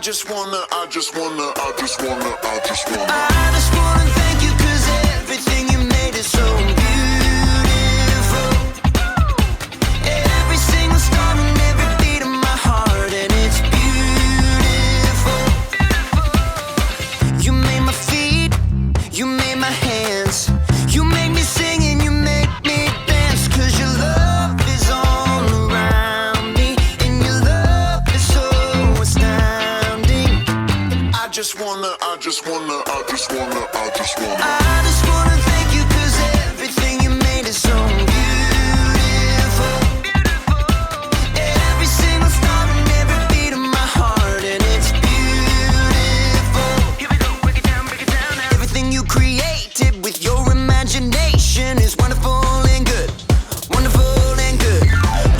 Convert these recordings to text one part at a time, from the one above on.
just wanna thank you 'cause everything you made is so beautiful. Every single star and every beat of my heart, and it's beautiful. You made my feet, you made my hands, you made me sing and you made me dance, 'cause your love is all around me, and your love is so astounding. I just wanna thank you 'cause everything you made is so beautiful. Every single star and every beat of my heart, and it's beautiful. Here we go, break it down now. Everything you created with your imagination is wonderful and good, wonderful and good.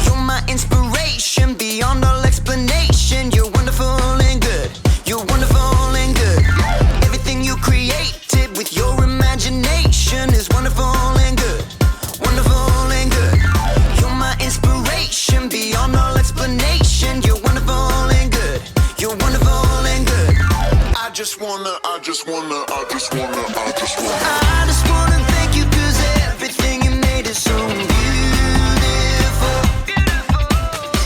You're my inspiration beyond all explanation. You're wonderful and good, you're wonderful and good. Everything you created with your imagination is wonderful and good, wonderful and good. You're my inspiration beyond all explanation. You're wonderful and good, you're wonderful and good. I just wanna thank you 'cause everything you made is so beautiful.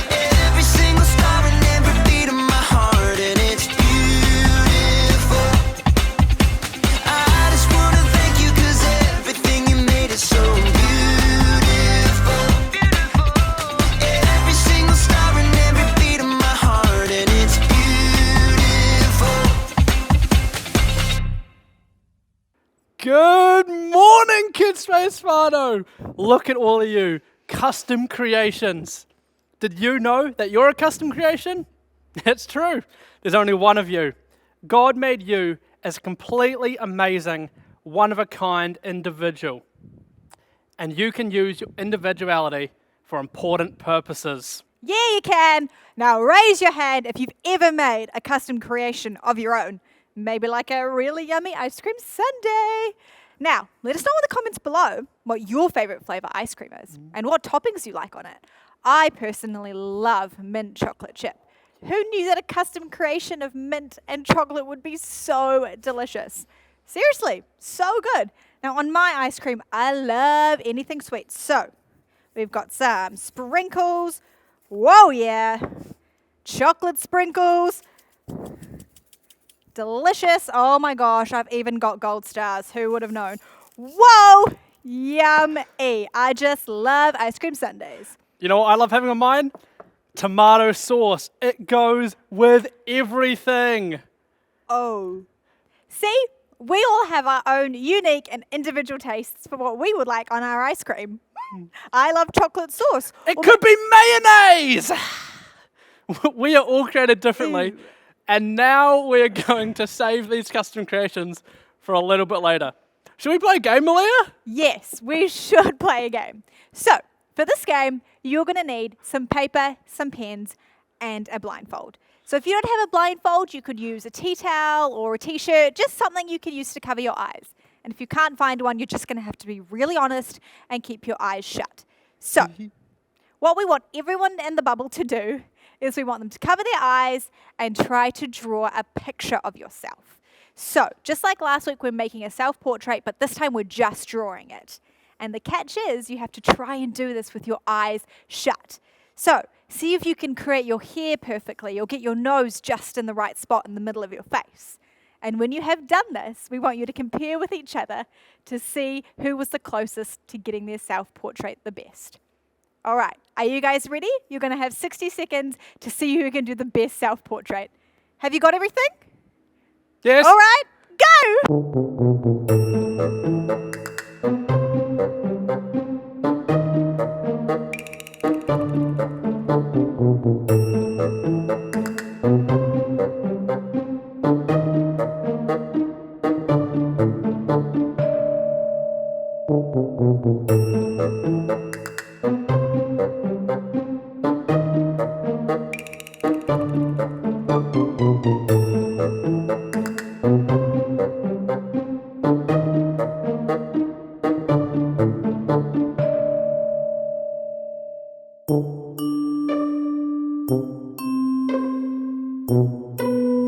Every single star and every beat of my heart, and it's beautiful. I just wanna thank you 'cause everything you made is so beautiful. Every single star and every beat of my heart, and it's beautiful. Good morning, Kidspace whānau! Look at all of you, custom creations. Did you know that you're a custom creation? It's true. There's only one of you. God made you as a completely amazing, one-of-a-kind individual. And you can use your individuality for important purposes. Yeah, you can. Now raise your hand if you've ever made a custom creation of your own. Maybe like a really yummy ice cream sundae. Now, let us know in the comments below what your favorite flavor ice cream is and what toppings you like on it. I personally love mint chocolate chip. Who knew that a custom creation of mint and chocolate would be so delicious? Seriously, so good. Now on my ice cream, I love anything sweet. So we've got some sprinkles. Whoa, yeah. Chocolate sprinkles. Delicious. Oh my gosh, I've even got gold stars. Who would have known? Whoa, yummy. I just love ice cream sundaes. You know what I love having on mine? Tomato sauce. It goes with everything. Oh. See, we all have our own unique and individual tastes for what we would like on our ice cream. I love chocolate sauce. It could be mayonnaise. We are all created differently. And now we're going to save these custom creations for a little bit later. Should we play a game, Malia? Yes, we should play a game. So, for this game, you're going to need some paper, some pens, and a blindfold. So if you don't have a blindfold, you could use a tea towel or a t-shirt, just something you can use to cover your eyes. And if you can't find one, you're just going to have to be really honest and keep your eyes shut. So, what we want everyone in the bubble to do is we want them to cover their eyes and try to draw a picture of yourself. So, just like last week, we're making a self-portrait, but this time we're just drawing it. And the catch is you have to try and do this with your eyes shut. So, see if you can create your hair perfectly or get your nose just in the right spot in the middle of your face. And when you have done this, we want you to compare with each other to see who was the closest to getting their self-portrait the best. All right, are you guys ready? You're going to have 60 seconds to see who can do the best self-portrait. Have you got everything? Yes. All right, go!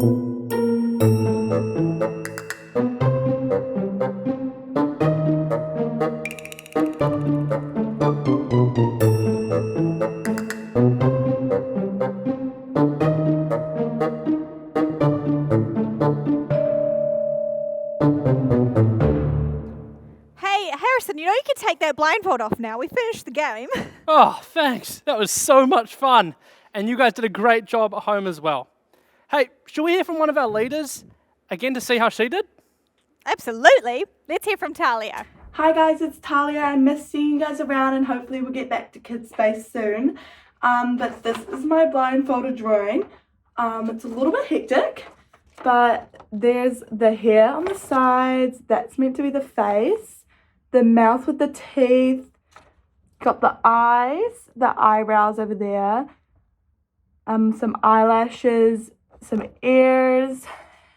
Hey, Harrison, you know you can take that blindfold off now. We finished the game. Oh, thanks. That was so much fun. And you guys did a great job at home as well. Hey, should we hear from one of our leaders again to see how she did? Absolutely. Let's hear from Talia. Hi guys, it's Talia. I miss seeing you guys around and hopefully we'll get back to Kidspace soon. But this is my blindfolded drawing. It's a little bit hectic, but there's the hair on the sides. That's meant to be the face. The mouth with the teeth. Got the eyes, the eyebrows over there. Some eyelashes, some ears,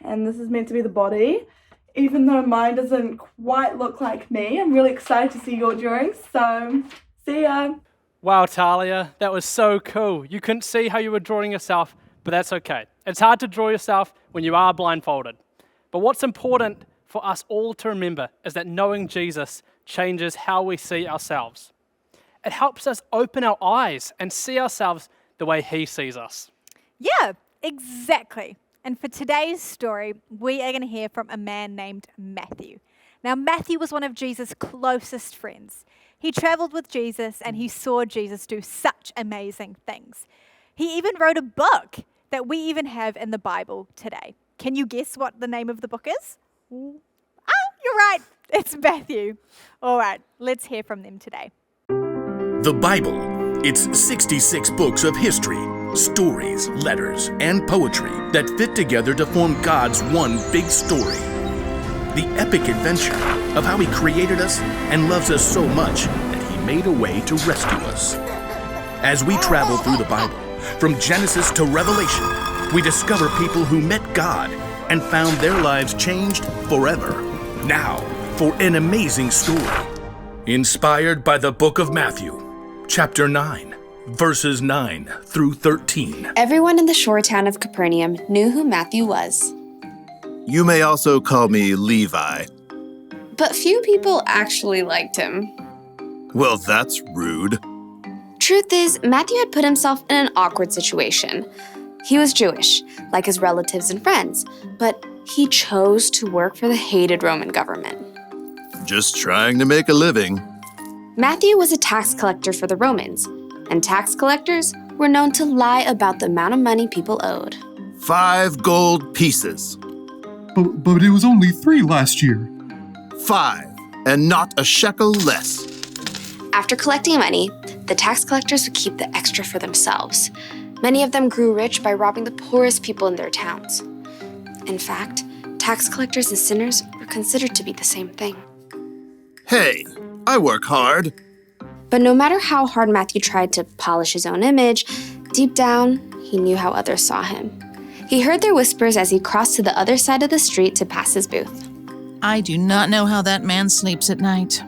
and this is meant to be the body. Even though mine doesn't quite look like me, I'm really excited to see your drawings, so see ya. Wow, Talia, that was so cool. You couldn't see how you were drawing yourself, but that's okay. It's hard to draw yourself when you are blindfolded. But what's important for us all to remember is that knowing Jesus changes how we see ourselves. It helps us open our eyes and see ourselves the way He sees us. Yeah, exactly. And for today's story, we are going to hear from a man named Matthew. Now, Matthew was one of Jesus' closest friends. He traveled with Jesus and he saw Jesus do such amazing things. He even wrote a book that we even have in the Bible today. Can you guess what the name of the book is? Oh, you're right. It's Matthew. All right, let's hear from them today. The Bible. It's 66 books of history, stories, letters, and poetry that fit together to form God's one big story. The epic adventure of how He created us and loves us so much that He made a way to rescue us. As we travel through the Bible, from Genesis to Revelation, we discover people who met God and found their lives changed forever. Now, for an amazing story. Inspired by the book of Matthew, chapter 9, verses 9 through 13. Everyone in the shore town of Capernaum knew who Matthew was. You may also call me Levi. But few people actually liked him. Well, that's rude. Truth is, Matthew had put himself in an awkward situation. He was Jewish, like his relatives and friends, but he chose to work for the hated Roman government. Just trying to make a living. Matthew was a tax collector for the Romans, and tax collectors were known to lie about the amount of money people owed. 5 gold pieces. But it was only 3 last year. 5, and not a shekel less. After collecting money, the tax collectors would keep the extra for themselves. Many of them grew rich by robbing the poorest people in their towns. In fact, tax collectors and sinners were considered to be the same thing. Hey, I work hard. But no matter how hard Matthew tried to polish his own image, deep down, he knew how others saw him. He heard their whispers as he crossed to the other side of the street to pass his booth. I do not know how that man sleeps at night.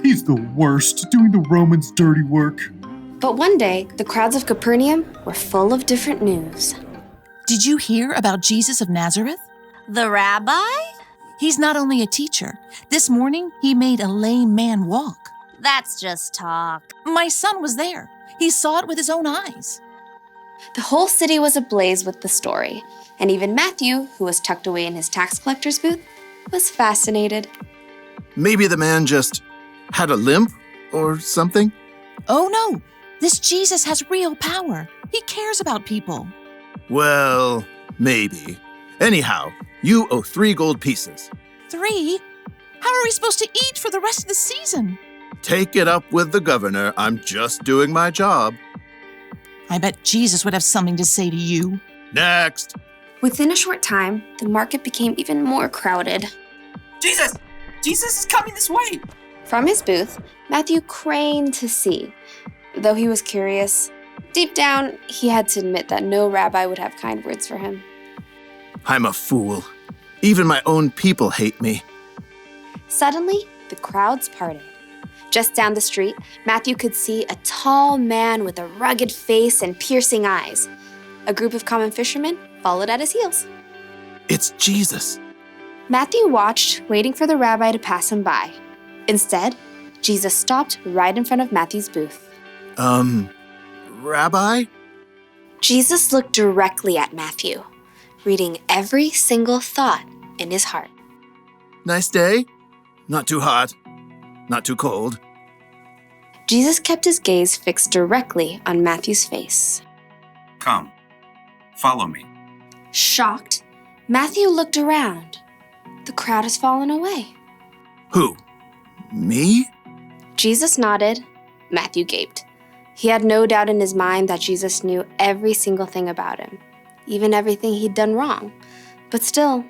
He's the worst, doing the Romans' dirty work. But one day, the crowds of Capernaum were full of different news. Did you hear about Jesus of Nazareth? The rabbi? He's not only a teacher. This morning, he made a lame man walk. That's just talk. My son was there. He saw it with his own eyes. The whole city was ablaze with the story, and even Matthew, who was tucked away in his tax collector's booth, was fascinated. Maybe the man just had a limp or something? Oh no, this Jesus has real power. He cares about people. Well, maybe. Anyhow, you owe 3 gold pieces. 3? How are we supposed to eat for the rest of the season? Take it up with the governor. I'm just doing my job. I bet Jesus would have something to say to you. Next. Within a short time, the market became even more crowded. Jesus! Jesus is coming this way! From his booth, Matthew craned to see. Though he was curious, deep down, he had to admit that no rabbi would have kind words for him. I'm a fool. Even my own people hate me. Suddenly, the crowds parted. Just down the street, Matthew could see a tall man with a rugged face and piercing eyes. A group of common fishermen followed at his heels. It's Jesus. Matthew watched, waiting for the rabbi to pass him by. Instead, Jesus stopped right in front of Matthew's booth. Rabbi? Jesus looked directly at Matthew, reading every single thought in his heart. Nice day? Not too hot. Not too cold. Jesus kept his gaze fixed directly on Matthew's face. Come, follow me. Shocked, Matthew looked around. The crowd has fallen away. Who? Me? Jesus nodded. Matthew gaped. He had no doubt in his mind that Jesus knew every single thing about him, even everything he'd done wrong. But still,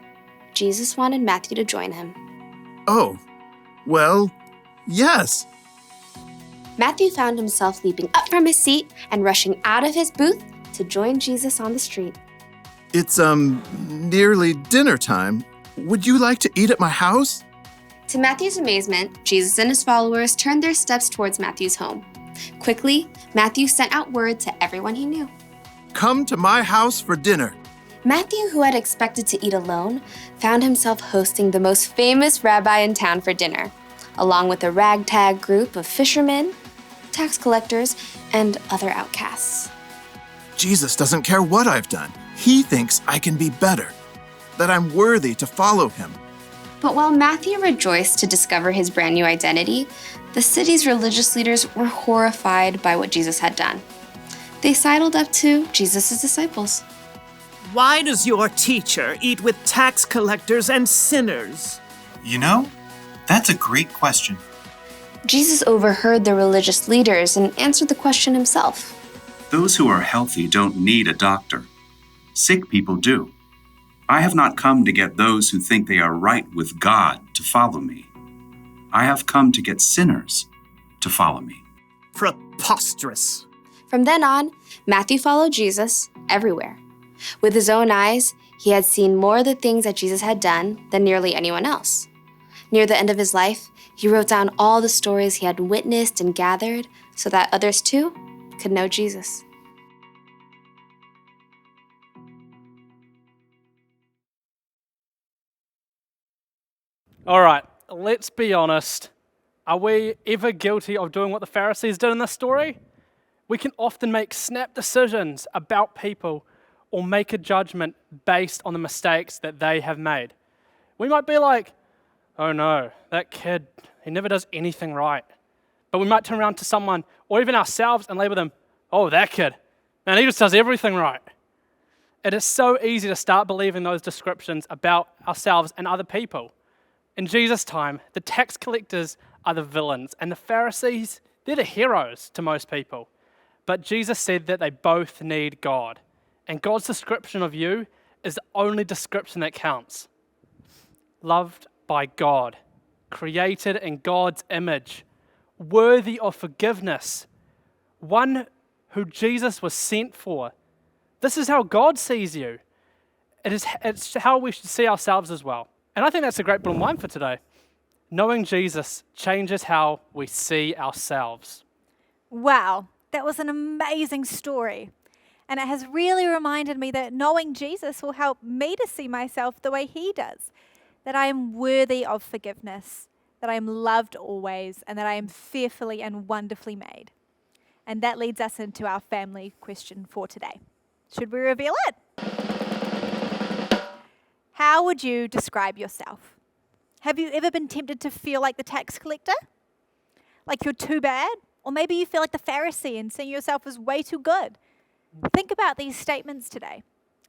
Jesus wanted Matthew to join him. Oh, well, yes. Matthew found himself leaping up from his seat and rushing out of his booth to join Jesus on the street. It's, nearly dinner time. Would you like to eat at my house? To Matthew's amazement, Jesus and his followers turned their steps towards Matthew's home. Quickly, Matthew sent out word to everyone he knew. Come to my house for dinner. Matthew, who had expected to eat alone, found himself hosting the most famous rabbi in town for dinner, along with a ragtag group of fishermen, tax collectors, and other outcasts. Jesus doesn't care what I've done. He thinks I can be better, that I'm worthy to follow him. But while Matthew rejoiced to discover his brand new identity, the city's religious leaders were horrified by what Jesus had done. They sidled up to Jesus' disciples. Why does your teacher eat with tax collectors and sinners? You know, that's a great question. Jesus overheard the religious leaders and answered the question himself. Those who are healthy don't need a doctor. Sick people do. I have not come to get those who think they are right with God to follow me. I have come to get sinners to follow me. Preposterous. From then on, Matthew followed Jesus everywhere. With his own eyes, he had seen more of the things that Jesus had done than nearly anyone else. Near the end of his life, he wrote down all the stories he had witnessed and gathered so that others too could know Jesus. All right, let's be honest. Are we ever guilty of doing what the Pharisees did in this story? We can often make snap decisions about people or make a judgment based on the mistakes that they have made. We might be like, oh no, that kid, he never does anything right. But we might turn around to someone, or even ourselves, and label them, oh, that kid, man, he just does everything right. It is so easy to start believing those descriptions about ourselves and other people. In Jesus' time, the tax collectors are the villains, and the Pharisees, they're the heroes to most people. But Jesus said that they both need God, and God's description of you is the only description that counts. Loved by God, created in God's image, worthy of forgiveness, one who Jesus was sent for. This is how God sees you. It's how we should see ourselves as well. And I think that's a great bottom line for today. Knowing Jesus changes how we see ourselves. Wow, that was an amazing story. And it has really reminded me that knowing Jesus will help me to see myself the way he does. That I am worthy of forgiveness, that I am loved always, and that I am fearfully and wonderfully made. And that leads us into our family question for today. Should we reveal it? How would you describe yourself? Have you ever been tempted to feel like the tax collector? Like you're too bad? Or maybe you feel like the Pharisee and seeing yourself as way too good? Think about these statements today.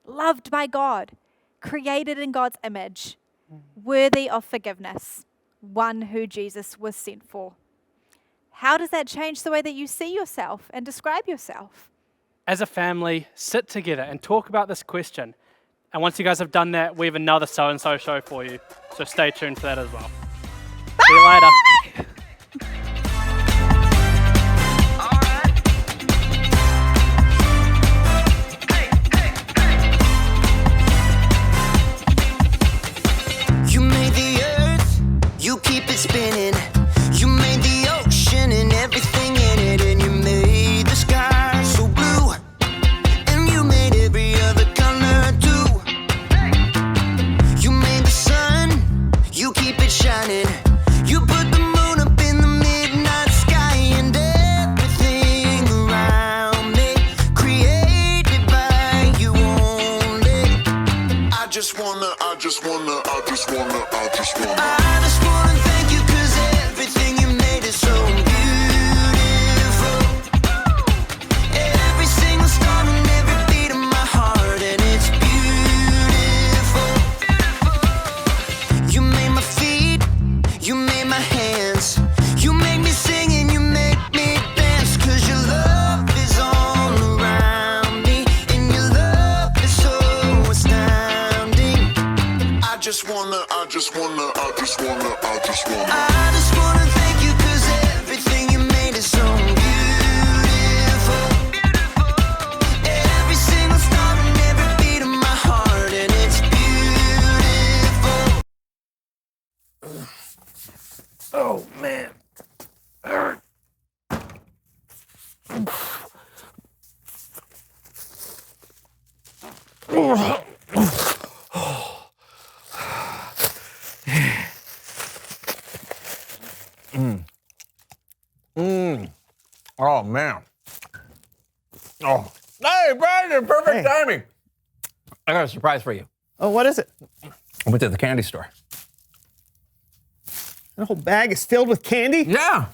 Loved by God, created in God's image, worthy of forgiveness, one who Jesus was sent for. How does that change the way that you see yourself and describe yourself? As a family, sit together and talk about this question. And once you guys have done that, we have another so-and-so show for you. So stay tuned for that as well. Bye. See you later. You made the earth, you keep it spinning. You made the ocean and everything in it, and you made the sky so blue, and you made every other color too. just wanna thank you 'cause everything you made is so beautiful. Every single star and every beat of my heart, and it's beautiful. You made my feet, you made my hands, you made me sing and you made me dance, 'cause your love is all around me, and your love is so astounding. I just wanna thank you 'cause everything you made is so beautiful. Every single star and every beat of my heart, and it's beautiful. Oh, man. Oh, man. Oh. Hey, Brandon, perfect timing. I got a surprise for you. Oh, what is it? I went to the candy store. The whole bag is filled with candy? Yeah.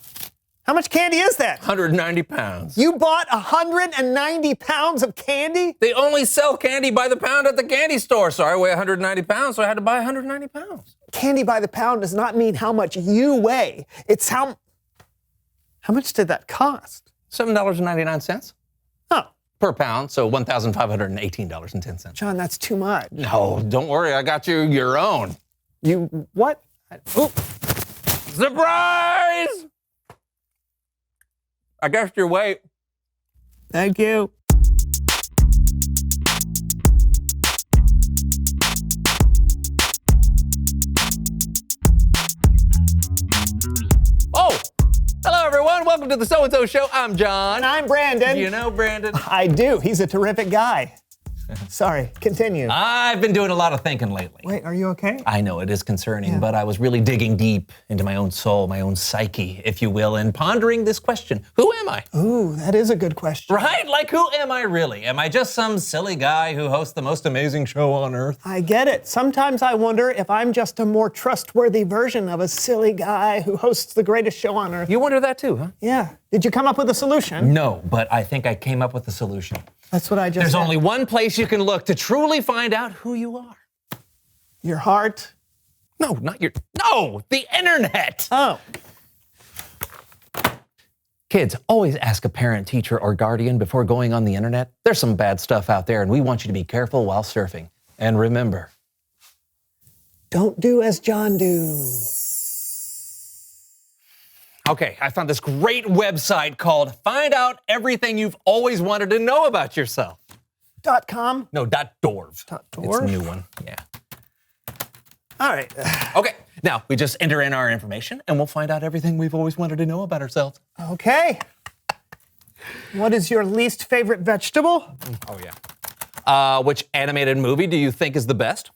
How much candy is that? 190 pounds. You bought 190 pounds of candy? They only sell candy by the pound at the candy store, so I weigh 190 pounds, so I had to buy 190 pounds. Candy by the pound does not mean how much you weigh. It's how much did that cost? $7.99. Oh. Per pound, so $1,518.10. John, that's too much. No, don't worry, I got you your own. You what? Oop. Surprise! I guessed your weight. Thank you. Oh! Hello, everyone. Welcome to the So-and-So Show. I'm John. And I'm Brandon. Do you know Brandon? I do. He's a terrific guy. Sorry, continue. I've been doing a lot of thinking lately. Wait, are you okay? I know it is concerning, but I was really digging deep into my own soul, my own psyche, if you will, and pondering this question. Who am I? Ooh, that is a good question. Right? Like, who am I really? Am I just some silly guy who hosts the most amazing show on earth? I get it. Sometimes I wonder if I'm just a more trustworthy version of a silly guy who hosts the greatest show on earth. You wonder that too, huh? Yeah. Did you come up with a solution? No, but I think I came up with a solution. That's what I just There's said. only one place you can look to truly find out who you are. Your heart? No, the internet. Oh. Kids, always ask a parent, teacher, or guardian before going on the internet. There's some bad stuff out there, and we want you to be careful while surfing. And remember, don't do as John do. Okay, I found this great website called Find Out Everything You've Always Wanted to Know About Yourself. .com? No, .dorv. .dorv? It's a new one, yeah. All right. Okay, now we just enter in our information and we'll find out everything we've always wanted to know about ourselves. Okay. What is your least favorite vegetable? Oh, yeah. Which animated movie do you think is the best?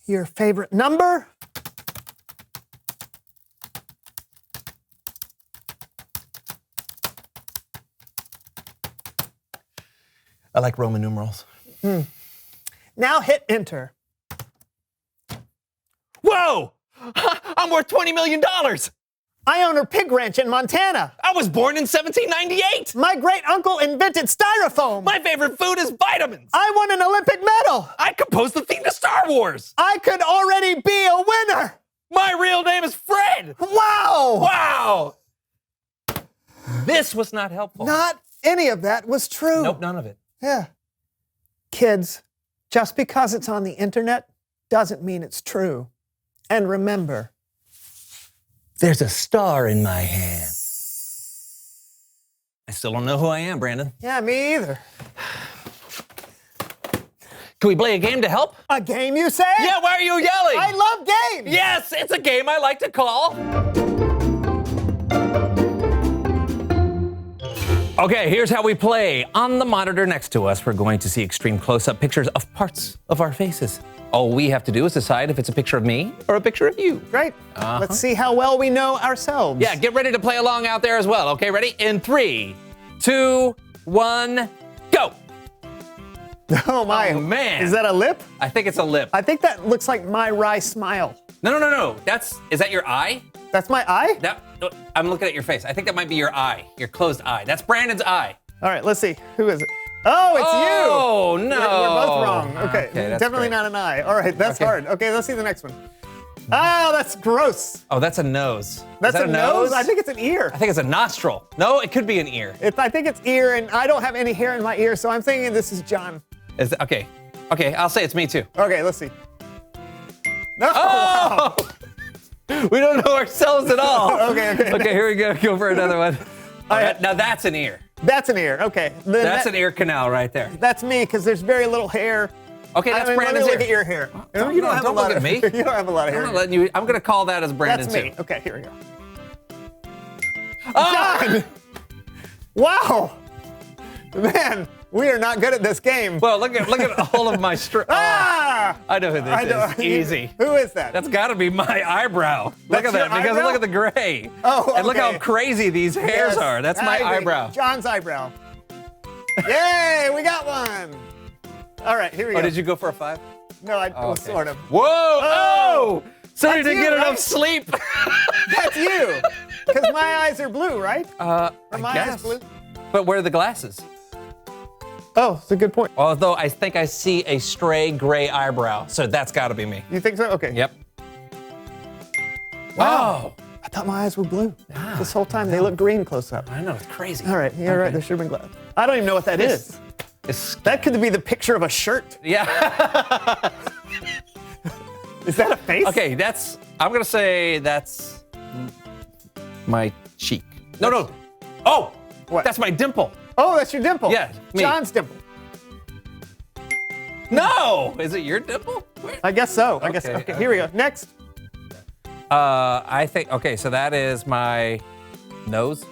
Your favorite number? I like Roman numerals. Now hit enter. Whoa! I'm worth $20 million! I own a pig ranch in Montana. I was born in 1798! My great uncle invented styrofoam. My favorite food is vitamins! I won an Olympic medal. I composed the theme to Star Wars! I could already be a winner. My real name is Fred! Wow! Wow! This was not helpful. Not any of that was true. Nope, none of it. Yeah. Kids, just because it's on the internet doesn't mean it's true. And remember, there's a star in my hand. I still don't know who I am, Brandon. Yeah, me either. Can we play a game to help? A game, you say? Yeah, why are you yelling? I love games! Yes, it's a game I like to call... Okay, here's how we play. On the monitor next to us, we're going to see extreme close-up pictures of parts of our faces. All we have to do is decide if it's a picture of me or a picture of you. Great. Let's see how well we know ourselves. Yeah, get ready to play along out there as well. Okay, ready? In 3, 2, 1, go! Oh my. Oh, man. Is that a lip? I think it's a lip. I think that looks like my wry smile. No. Is that your eye? That's my eye? I'm looking at your face. I think that might be your eye, your closed eye. That's Brandon's eye. All right, let's see. Who is it? Oh, it's you. Oh, no. We're both wrong. Okay, that's definitely great. not an eye. All right, that's Okay. hard. Okay, let's see the next one. Oh, that's gross. Oh, that's a nose. That's Is that a nose? I think it's an ear. I think it's a nostril. No, it could be an ear. I think it's ear, and I don't have any hair in my ear, so I'm thinking this is John. Okay, I'll say it's me too. Okay, let's see. No. Oh! We don't know ourselves at all. Okay. Okay, here we go. Go for another one. Now that's an ear. That's an ear. Okay. That's an ear canal right there. That's me, because there's very little hair. Okay, that's Brandon's let me ear. look at your hair. Don't have a look lot at of, me. You don't have a lot of hair. I'm going to call that as Brandon That's me. too. Okay, here we go. Oh! John! Wow! Man, we are not good at this game. Well, look at all of my Ah! I know who this is. Easy. Who is that? That's got to be my eyebrow. Look at That's that, your because eyebrow? look at the gray. Oh, And look how okay. crazy these hairs Yes, are. That's my I agree. eyebrow. John's eyebrow. Yay, we got one. All right, here we go. Oh, did you go for a 5? No, I okay. sort of. Whoa! Oh! So you That's didn't you, get right? enough sleep. That's you. Because my eyes are blue, right? I my guess. eyes blue? But where are the glasses? Oh, that's a good point. Although I think I see a stray gray eyebrow, so that's got to be me. You think so? Okay. Yep. Wow. I thought my eyes were blue. This whole time they look green close up. I know, it's crazy. All right, you're right. There should have been glasses. I don't even know what that is. That could be the picture of a shirt. Yeah. Is that a face? Okay, I'm going to say that's my cheek. No. Oh, What? that's my dimple. Oh, that's your dimple. Yeah, me. John's dimple. No! Is it your dimple? I guess so. I guess. Okay, Okay, here we go. Next. I think, okay, so that is my nose.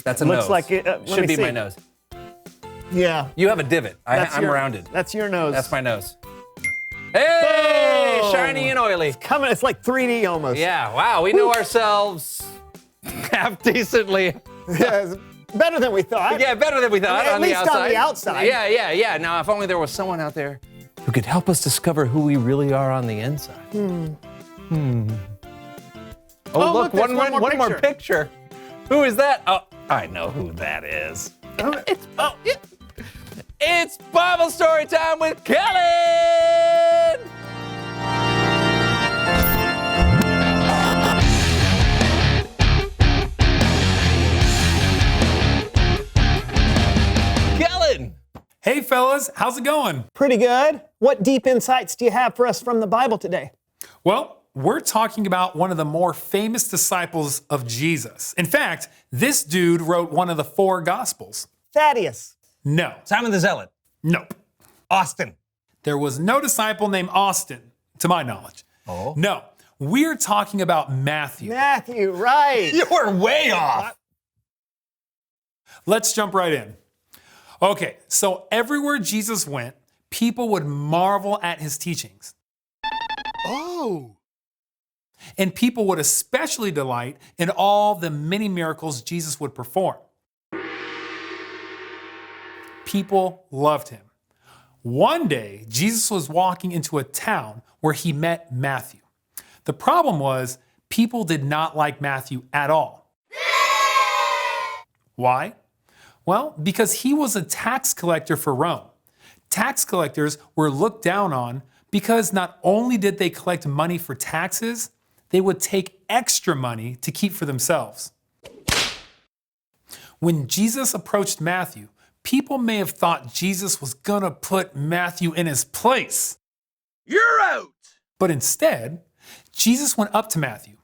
That's a Looks nose. like it. Let Should me be see. my nose. Yeah. You have a divot. I'm rounded. That's your nose. That's my nose. Hey! Boom. Shiny and oily. It's coming. It's like 3D almost. Yeah, wow, we know ourselves half decently. Yeah, it's better than we thought. Yeah, better than we thought At on least the outside. on the outside. Yeah. Now, if only there was someone out there who could help us discover who we really are on the inside. Oh, look, there's one more picture. Who is that? Oh, I know who that is. It's Bible story time with Kellen! Kellen! Hey fellas, how's it going? Pretty good. What deep insights do you have for us from the Bible today? Well, we're talking about one of the more famous disciples of Jesus. In fact, this dude wrote one of the 4 Gospels. Thaddeus. No. Simon the Zealot. Nope. Austin. There was no disciple named Austin, to my knowledge. Oh. No. We're talking about Matthew. Matthew, right. You were way off. Let's jump right in. Okay, so everywhere Jesus went, people would marvel at his teachings. Oh. And people would especially delight in all the many miracles Jesus would perform. People loved him. One day, Jesus was walking into a town where he met Matthew. The problem was, people did not like Matthew at all. Why? Well, because he was a tax collector for Rome. Tax collectors were looked down on because not only did they collect money for taxes, they would take extra money to keep for themselves. When Jesus approached Matthew, people may have thought Jesus was gonna put Matthew in his place. You're out. But instead, Jesus went up to Matthew,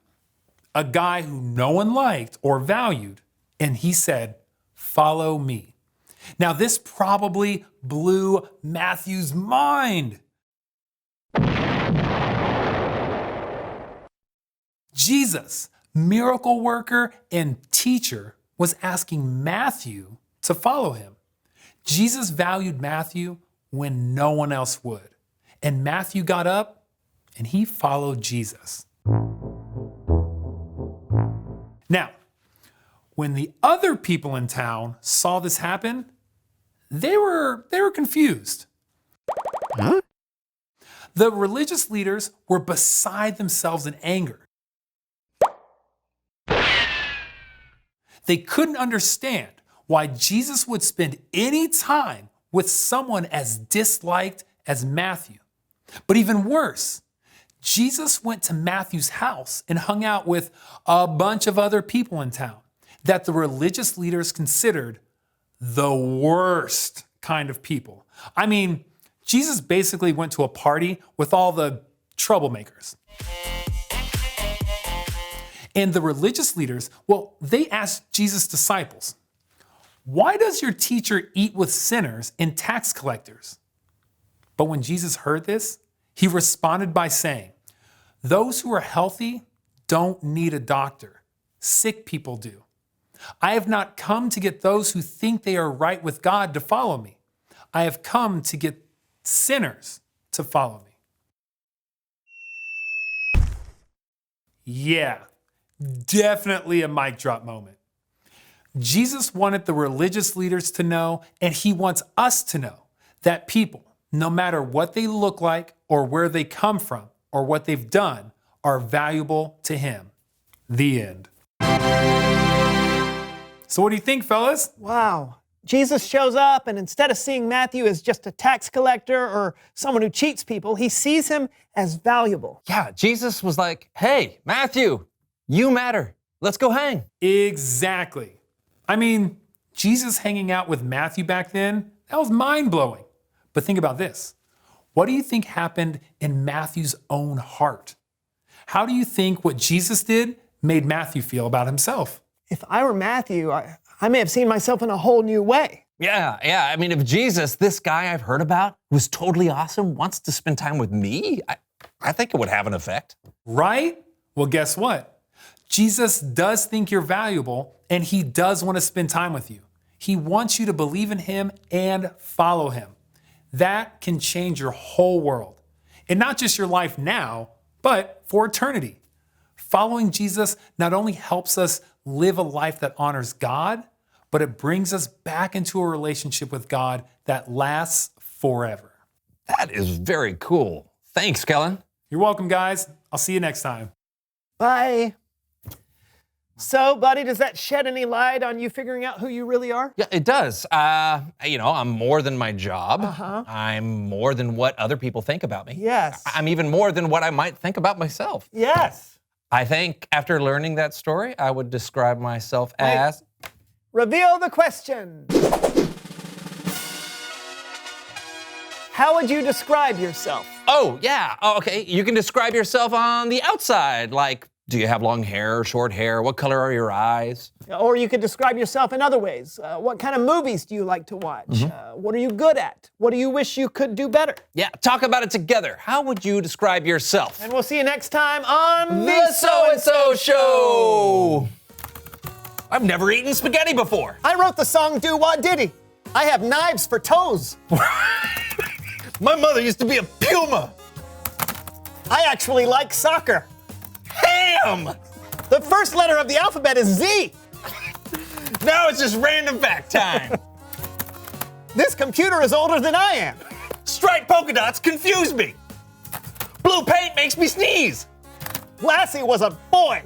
a guy who no one liked or valued, and he said, "Follow me." Now, this probably blew Matthew's mind. Jesus, miracle worker and teacher, was asking Matthew to follow him. Jesus valued Matthew when no one else would. And Matthew got up and he followed Jesus. Now, when the other people in town saw this happen, they were confused. The religious leaders were beside themselves in anger. They couldn't understand why Jesus would spend any time with someone as disliked as Matthew. But even worse, Jesus went to Matthew's house and hung out with a bunch of other people in town that the religious leaders considered the worst kind of people. I mean, Jesus basically went to a party with all the troublemakers. And the religious leaders, well, they asked Jesus' disciples, "Why does your teacher eat with sinners and tax collectors?" But when Jesus heard this, he responded by saying, "Those who are healthy don't need a doctor. Sick people do. I have not come to get those who think they are right with God to follow me. I have come to get sinners to follow me." Yeah, definitely a mic drop moment. Jesus wanted the religious leaders to know, and he wants us to know, that people, no matter what they look like or where they come from or what they've done, are valuable to him. The end. So what do you think, fellas? Wow. Jesus shows up, and instead of seeing Matthew as just a tax collector or someone who cheats people, he sees him as valuable. Yeah, Jesus was like, "Hey, Matthew, you matter. Let's go hang." Exactly. I mean, Jesus hanging out with Matthew back then, that was mind-blowing. But think about this. What do you think happened in Matthew's own heart? How do you think what Jesus did made Matthew feel about himself? If I were Matthew, I may have seen myself in a whole new way. Yeah. I mean, if Jesus, this guy I've heard about, who's totally awesome, wants to spend time with me, I think it would have an effect. Right? Well, guess what? Jesus does think you're valuable, and he does want to spend time with you. He wants you to believe in him and follow him. That can change your whole world. And not just your life now, but for eternity. Following Jesus not only helps us live a life that honors God, but it brings us back into a relationship with God that lasts forever. That is very cool. Thanks, Kellen. You're welcome, guys. I'll see you next time. Bye. So, buddy, does that shed any light on you figuring out who you really are? Yeah, it does. I'm more than my job. I'm more than what other people think about me. Yes. I'm even more than what I might think about myself. Yes. I think after learning that story, I would describe myself as... Reveal the question. How would you describe yourself? Oh, yeah. Oh, okay. You can describe yourself on the outside, like, do you have long hair or short hair? What color are your eyes? Or you could describe yourself in other ways. What kind of movies do you like to watch? What are you good at? What do you wish you could do better? Yeah, talk about it together. How would you describe yourself? And we'll see you next time on The So-and-so Show! I've never eaten spaghetti before. I wrote the song Do Wah Diddy. I have knives for toes. My mother used to be a puma. I actually like soccer. Ham! The first letter of the alphabet is Z. Now it's just random fact time. This computer is older than I am. Striped polka dots confuse me. Blue paint makes me sneeze. Lassie was a boy.